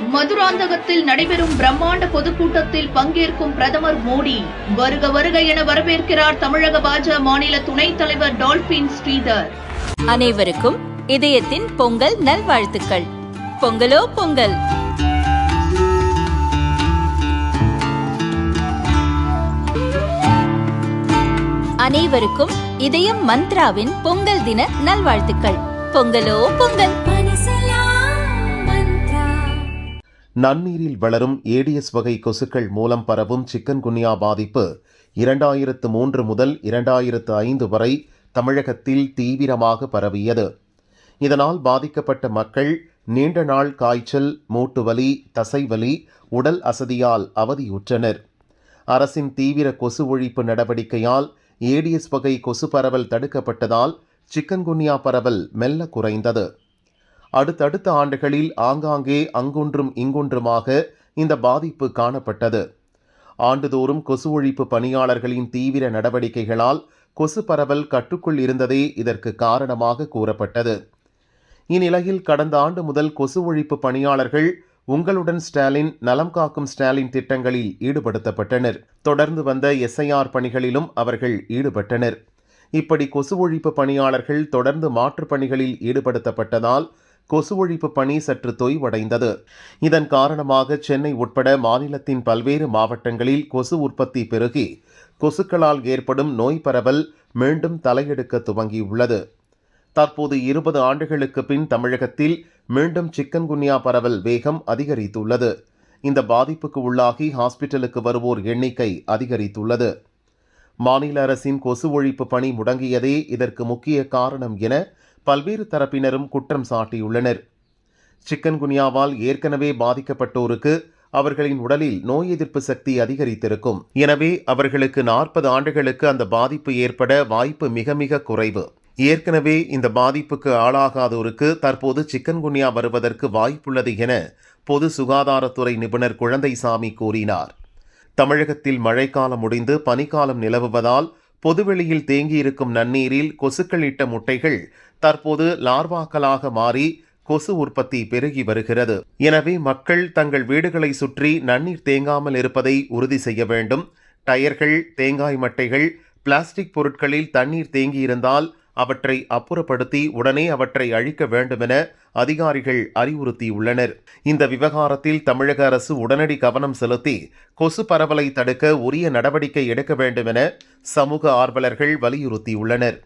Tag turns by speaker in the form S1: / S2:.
S1: மதுராந்தகத்தில் நடைபெறும் பிரம்மாண்ட பொதுக்கூட்டத்தில் பங்கேற்கும் பிரதமர் மோடி. வருக வருக என வரவேற்கிறார் தமிழக பாஜக மாநில துணைத் தலைவர் டால்பின் ஸ்ரீதர்.
S2: அனைவருக்கும் இதயத்தின் பொங்கல் நல்வாழ்த்துக்கள். பொங்கலோ பொங்கல். அனைவருக்கும் இதயம் மந்த்ராவின் பொங்கல் தின நல்வாழ்த்துக்கள். பொங்கலோ பொங்கல்.
S3: நன்னீரில் வளரும் ஏடிஎஸ் வகை கொசுக்கள் மூலம் பரவும் சிக்கன்குன்யா பாதிப்பு 2003 முதல் 2005 வரை தமிழகத்தில் தீவிரமாக பரவியது. இதனால் பாதிக்கப்பட்ட மக்கள் நீண்ட நாள் காய்ச்சல், மூட்டுவலி, தசைவலி, உடல் அசதியால் அவதியுற்றனர். அரசின் தீவிர கொசு ஒழிப்பு நடவடிக்கையால் ஏடிஎஸ் வகை கொசு பரவல் தடுக்கப்பட்டதால் சிக்கன்குன்யா பரவல் மெல்ல குறைந்தது. அடுத்தடுத்த ஆண்டுகளில் ஆங்காங்கே அங்கொன்றும் இங்கொன்றுமாக இந்த பாதிப்பு காணப்பட்டது. ஆண்டுதோறும் கொசு ஒழிப்பு பணியாளர்களின் தீவிர நடவடிக்கைகளால் கொசு பரவல் கட்டுக்குள் இருந்ததே இதற்கு காரணமாக கூறப்பட்டது. இந்நிலையில் கடந்த ஆண்டு முதல் கொசு ஒழிப்பு பணியாளர்கள் உங்களுடன் ஸ்டாலின், நலம் காக்கும் ஸ்டாலின் திட்டங்களில் ஈடுபடுத்தப்பட்டனர். தொடர்ந்து வந்த எஸ்ஐஆர் பணிகளிலும் அவர்கள் ஈடுபட்டனர். இப்படி கொசு ஒழிப்பு பணியாளர்கள் தொடர்ந்து மாற்றுப் பணிகளில் ஈடுபடுத்தப்பட்டதால் கொசு ஒழிப்பு பணி சற்று தொய்வடைந்தது. இதன் காரணமாக சென்னை உட்பட மாநிலத்தின் பல்வேறு மாவட்டங்களில் கொசு உற்பத்தி பெருகி கொசுக்களால் ஏற்படும் நோய் பரவல் மீண்டும் தலையெடுக்க துவங்கியுள்ளது. தற்போது 20 ஆண்டுகளுக்கு பின் தமிழகத்தில் மீண்டும் சிக்கன்குன்யா பரவல் வேகம் அதிகரித்துள்ளது. இந்த பாதிப்புக்கு உள்ளாகி ஹாஸ்பிட்டலுக்கு வருவோர் எண்ணிக்கை அதிகரித்துள்ளது. மாநில அரசின் கொசு ஒழிப்பு பணி முடங்கியதே இதற்கு முக்கிய காரணம் என பல்வேறு தரப்பினரும் குற்றம் சாட்டியுள்ளனர். சிக்கன்குன்யாவால் ஏற்கனவே பாதிக்கப்பட்டோருக்கு அவர்களின் உடலில் நோய் எதிர்ப்பு சக்தி அதிகரித்திருக்கும். எனவே அவர்களுக்கு 40 ஆண்டுகளுக்கு அந்த பாதிப்பு ஏற்பட வாய்ப்பு மிக மிக குறைவு. ஏற்கனவே இந்த பாதிப்புக்கு ஆளாகாதோருக்கு தற்போது சிக்கன்குன்யா வருவதற்கு வாய்ப்புள்ளது என பொது சுகாதாரத்துறை நிபுணர் குழந்தைசாமி கூறினார். தமிழகத்தில் மழைக்காலம் முடிந்து பனிக்காலம் நிலவுவதால் பொதுவெளியில் தேங்கியிருக்கும் நன்னீரில் கொசுக்கள் இட்ட முட்டைகள் தற்போது லார்வாக்களாக மாறி கொசு உற்பத்தி பெருகி வருகிறது. எனவே மக்கள் தங்கள் வீடுகளை சுற்றி நன்னீர் தேங்காமல் இருப்பதை உறுதி செய்ய வேண்டும். டயர்கள், தேங்காய் மட்டைகள், பிளாஸ்டிக் பொருட்களில் தண்ணீர் தேங்கியிருந்தால் அவற்றை அப்புறப்படுத்தி உடனே அவற்றை அழிக்க வேண்டுமென அதிகாரிகள் அறிவுறுத்தியுள்ளனர். இந்த விவகாரத்தில் தமிழக அரசு உடனடி கவனம் செலுத்தி கொசு பரவலை தடுக்க உரிய நடவடிக்கை எடுக்க வேண்டுமென சமூக ஆர்வலர்கள் வலியுறுத்தியுள்ளனர்.